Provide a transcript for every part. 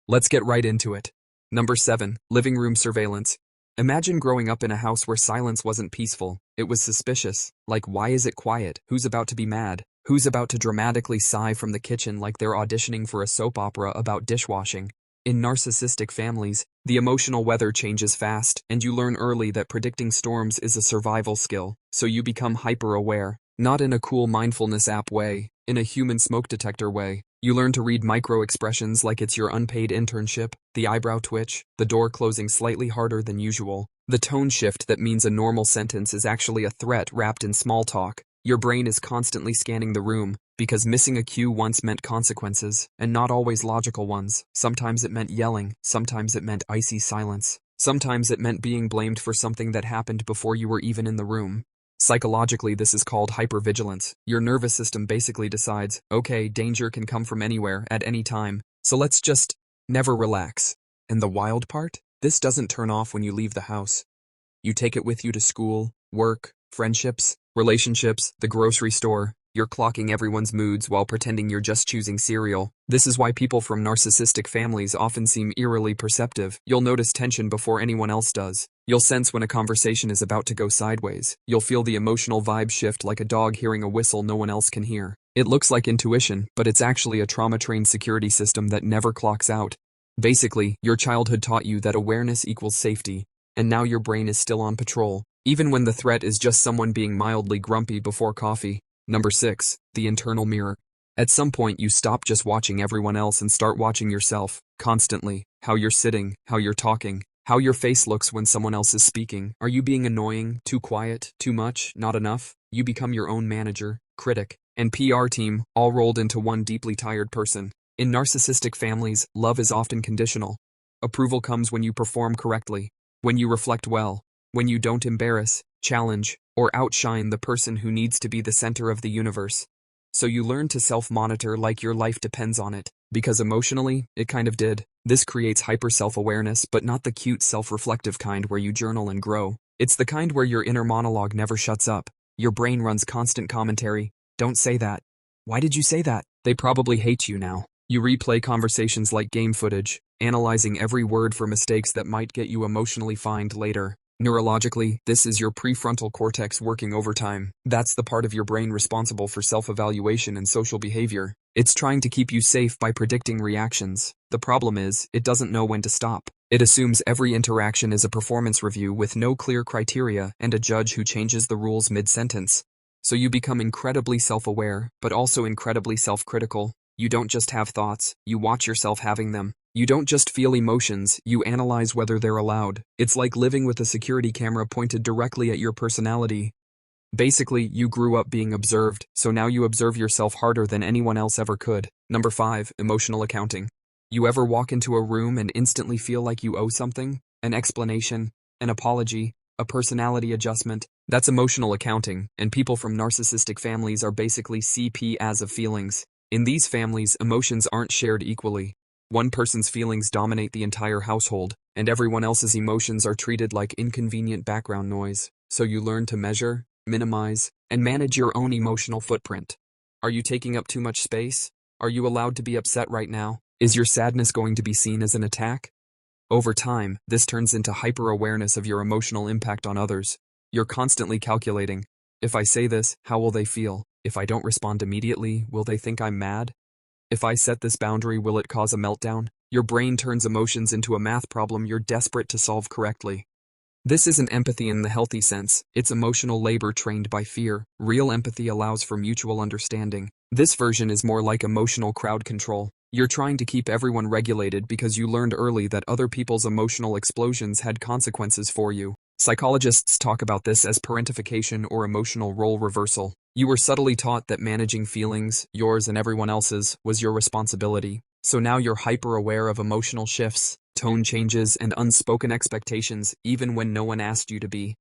Let's get right into it. Number 7. Living room surveillance. Imagine growing up in a house where silence wasn't peaceful. It was suspicious. Like, why is it quiet? Who's about to be mad? Who's about to dramatically sigh from the kitchen like they're auditioning for a soap opera about dishwashing? In narcissistic families, the emotional weather changes fast, and you learn early that predicting storms is a survival skill, so you become hyper-aware. Not in a cool mindfulness app way, in a human smoke detector way. You learn to read micro-expressions like it's your unpaid internship, the eyebrow twitch, the door closing slightly harder than usual, the tone shift that means a normal sentence is actually a threat wrapped in small talk. Your brain is constantly scanning the room, because missing a cue once meant consequences, and not always logical ones. Sometimes it meant yelling, sometimes it meant icy silence, sometimes it meant being blamed for something that happened before you were even in the room. Psychologically, this is called hypervigilance. Your nervous system basically decides, okay, danger can come from anywhere, at any time, so let's just never relax. And the wild part? This doesn't turn off when you leave the house. You take it with you to school, work, friendships, relationships, the grocery store. You're clocking everyone's moods while pretending you're just choosing cereal. This is why people from narcissistic families often seem eerily perceptive. You'll notice tension before anyone else does. You'll sense when a conversation is about to go sideways. You'll feel the emotional vibe shift like a dog hearing a whistle no one else can hear. It looks like intuition, but it's actually a trauma-trained security system that never clocks out. Basically, your childhood taught you that awareness equals safety, and now your brain is still on patrol, even when the threat is just someone being mildly grumpy before coffee. Number 6. The internal mirror. At some point you stop just watching everyone else and start watching yourself, constantly. How you're sitting, how you're talking, how your face looks when someone else is speaking. Are you being annoying, too quiet, too much, not enough? You become your own manager, critic, and PR team, all rolled into one deeply tired person. In narcissistic families, love is often conditional. Approval comes when you perform correctly, when you reflect well, when you don't embarrass, challenge, or outshine the person who needs to be the center of the universe. So you learn to self-monitor like your life depends on it, because emotionally, it kind of did. This creates hyper-self-awareness, but not the cute self-reflective kind where you journal and grow. It's the kind where your inner monologue never shuts up. Your brain runs constant commentary. Don't say that. Why did you say that? They probably hate you now. You replay conversations like game footage, analyzing every word for mistakes that might get you emotionally fined later. Neurologically, this is your prefrontal cortex working overtime. That's the part of your brain responsible for self-evaluation and social behavior. It's trying to keep you safe by predicting reactions. The problem is, it doesn't know when to stop. It assumes every interaction is a performance review with no clear criteria and a judge who changes the rules mid-sentence. So you become incredibly self-aware, but also incredibly self-critical. You don't just have thoughts, you watch yourself having them. You don't just feel emotions, you analyze whether they're allowed. It's like living with a security camera pointed directly at your personality. Basically, you grew up being observed, so now you observe yourself harder than anyone else ever could. Number 5. Emotional accounting. You ever walk into a room and instantly feel like you owe something? An explanation, an apology, a personality adjustment? That's emotional accounting, and people from narcissistic families are basically CPAs of feelings. In these families, emotions aren't shared equally. One person's feelings dominate the entire household, and everyone else's emotions are treated like inconvenient background noise. So you learn to measure, minimize, and manage your own emotional footprint. Are you taking up too much space? Are you allowed to be upset right now? Is your sadness going to be seen as an attack? Over time, this turns into hyper-awareness of your emotional impact on others. You're constantly calculating, if I say this, how will they feel? If I don't respond immediately, will they think I'm mad? If I set this boundary, will it cause a meltdown? Your brain turns emotions into a math problem you're desperate to solve correctly. This isn't empathy in the healthy sense, it's emotional labor trained by fear. Real empathy allows for mutual understanding. This version is more like emotional crowd control. You're trying to keep everyone regulated because you learned early that other people's emotional explosions had consequences for you. Psychologists talk about this as parentification or emotional role reversal. You were subtly taught that managing feelings, yours and everyone else's, was your responsibility. So now you're hyper-aware of emotional shifts, tone changes, and unspoken expectations, even when no one asked you to be.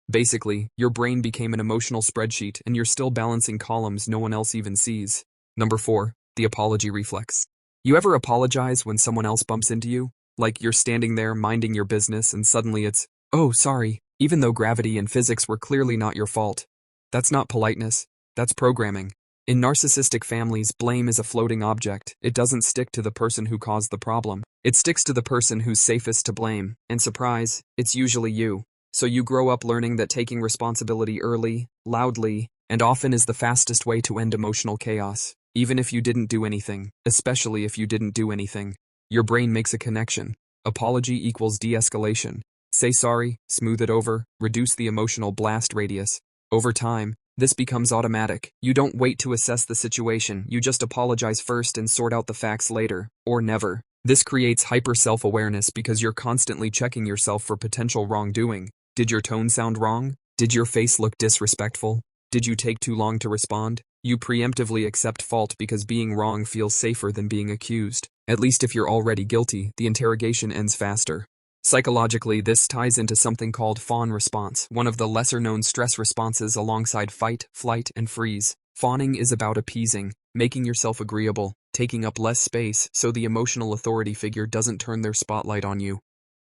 Basically, your brain became an emotional spreadsheet and you're still balancing columns no one else even sees. Number 4. The apology reflex. You ever apologize when someone else bumps into you? Like you're standing there minding your business and suddenly it's, oh, sorry, even though gravity and physics were clearly not your fault. That's not politeness, that's programming. In narcissistic families, blame is a floating object. It doesn't stick to the person who caused the problem. It sticks to the person who's safest to blame, and surprise, it's usually you. So you grow up learning that taking responsibility early, loudly, and often is the fastest way to end emotional chaos. Even if you didn't do anything, especially if you didn't do anything. Your brain makes a connection. Apology equals de-escalation. Say sorry, smooth it over, reduce the emotional blast radius. Over time, this becomes automatic. You don't wait to assess the situation, you just apologize first and sort out the facts later, or never. This creates hyper-self-awareness because you're constantly checking yourself for potential wrongdoing. Did your tone sound wrong? Did your face look disrespectful? Did you take too long to respond? You preemptively accept fault because being wrong feels safer than being accused. At least if you're already guilty, the interrogation ends faster. Psychologically, this ties into something called fawn response, one of the lesser-known stress responses alongside fight, flight, and freeze. Fawning is about appeasing, making yourself agreeable, taking up less space so the emotional authority figure doesn't turn their spotlight on you.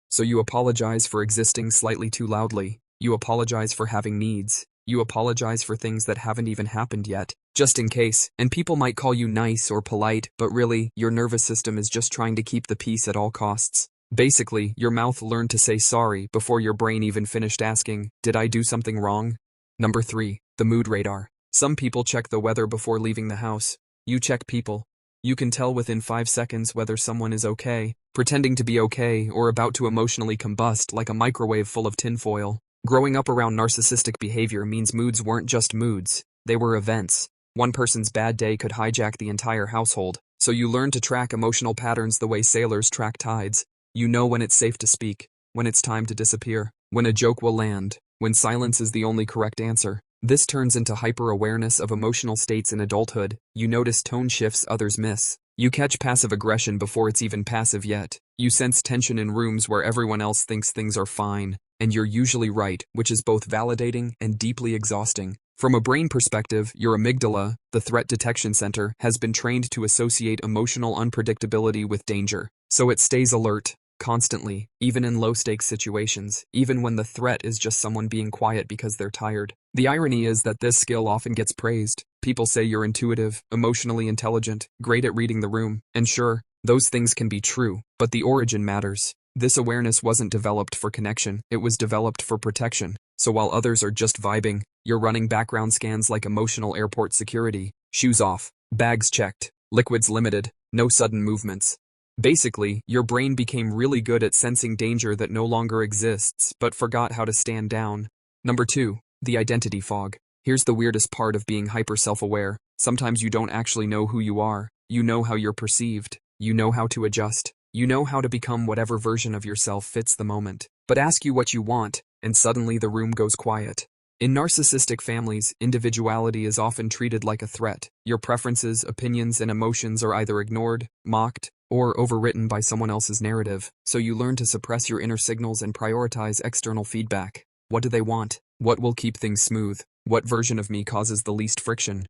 So you apologize for existing slightly too loudly. You apologize for having needs. You apologize for things that haven't even happened yet, just in case, and people might call you nice or polite, but really, your nervous system is just trying to keep the peace at all costs. Basically, your mouth learned to say sorry before your brain even finished asking, did I do something wrong? Number 3. The mood radar. Some people check the weather before leaving the house. You check people. You can tell within 5 seconds whether someone is okay, pretending to be okay, or about to emotionally combust like a microwave full of tinfoil. Growing up around narcissistic behavior means moods weren't just moods, they were events. One person's bad day could hijack the entire household, so you learn to track emotional patterns the way sailors track tides. You know when it's safe to speak, when it's time to disappear, when a joke will land, when silence is the only correct answer. This turns into hyper-awareness of emotional states in adulthood. You notice tone shifts others miss. You catch passive aggression before it's even passive yet. You sense tension in rooms where everyone else thinks things are fine, and you're usually right, which is both validating and deeply exhausting. From a brain perspective, your amygdala, the threat detection center, has been trained to associate emotional unpredictability with danger, so it stays alert. Constantly, even in low-stakes situations, even when the threat is just someone being quiet because they're tired. The irony is that this skill often gets praised. People say you're intuitive, emotionally intelligent, great at reading the room, and sure, those things can be true, but the origin matters. This awareness wasn't developed for connection, it was developed for protection. So while others are just vibing, you're running background scans like emotional airport security. Shoes off, bags checked, liquids limited, no sudden movements. Basically, your brain became really good at sensing danger that no longer exists, but forgot how to stand down. Number 2. The identity fog. Here's the weirdest part of being hyper-self-aware. Sometimes you don't actually know who you are. You know how you're perceived. You know how to adjust. You know how to become whatever version of yourself fits the moment. But ask you what you want, and suddenly the room goes quiet. In narcissistic families, individuality is often treated like a threat. Your preferences, opinions, and emotions are either ignored, mocked, or overwritten by someone else's narrative, so you learn to suppress your inner signals and prioritize external feedback. What do they want? What will keep things smooth? What version of me causes the least friction?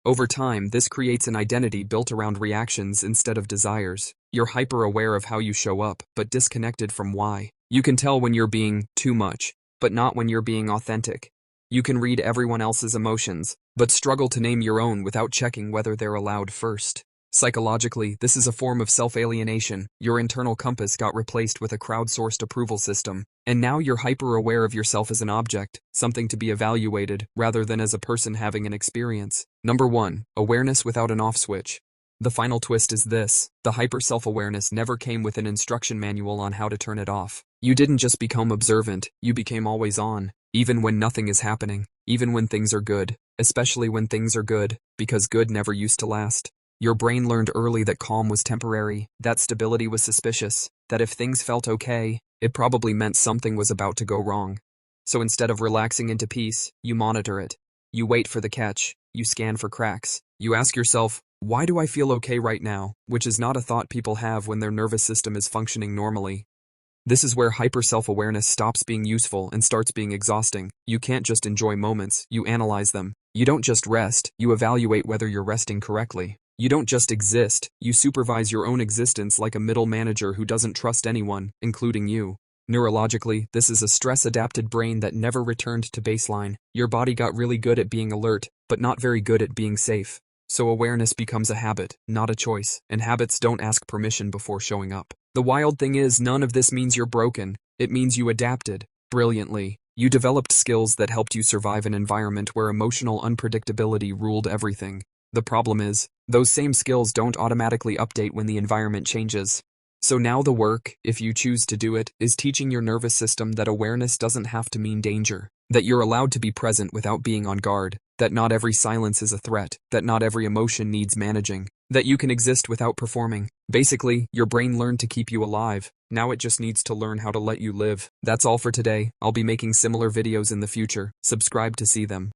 Over time, this creates an identity built around reactions instead of desires. You're hyper-aware of how you show up, but disconnected from why. You can tell when you're being too much, but not when you're being authentic. You can read everyone else's emotions, but struggle to name your own without checking whether they're allowed first. Psychologically, this is a form of self-alienation. Your internal compass got replaced with a crowdsourced approval system, and now you're hyper-aware of yourself as an object, something to be evaluated, rather than as a person having an experience. Number 1. Awareness without an off switch. The final twist is this: the hyper-self-awareness never came with an instruction manual on how to turn it off. You didn't just become observant, you became always on, even when nothing is happening, even when things are good, especially when things are good, because good never used to last. Your brain learned early that calm was temporary, that stability was suspicious, that if things felt okay, it probably meant something was about to go wrong. So instead of relaxing into peace, you monitor it. You wait for the catch, you scan for cracks. You ask yourself, why do I feel okay right now? Which is not a thought people have when their nervous system is functioning normally. This is where hyper-self-awareness stops being useful and starts being exhausting. You can't just enjoy moments, you analyze them. You don't just rest, you evaluate whether you're resting correctly. You don't just exist, you supervise your own existence like a middle manager who doesn't trust anyone, including you. Neurologically, this is a stress-adapted brain that never returned to baseline. Your body got really good at being alert, but not very good at being safe. So awareness becomes a habit, not a choice, and habits don't ask permission before showing up. The wild thing is, none of this means you're broken. It means you adapted brilliantly. You developed skills that helped you survive an environment where emotional unpredictability ruled everything. The problem is, those same skills don't automatically update when the environment changes. So now the work, if you choose to do it, is teaching your nervous system that awareness doesn't have to mean danger, that you're allowed to be present without being on guard, that not every silence is a threat, that not every emotion needs managing, that you can exist without performing. Basically, your brain learned to keep you alive. Now it just needs to learn how to let you live. That's all for today. I'll be making similar videos in the future. Subscribe to see them.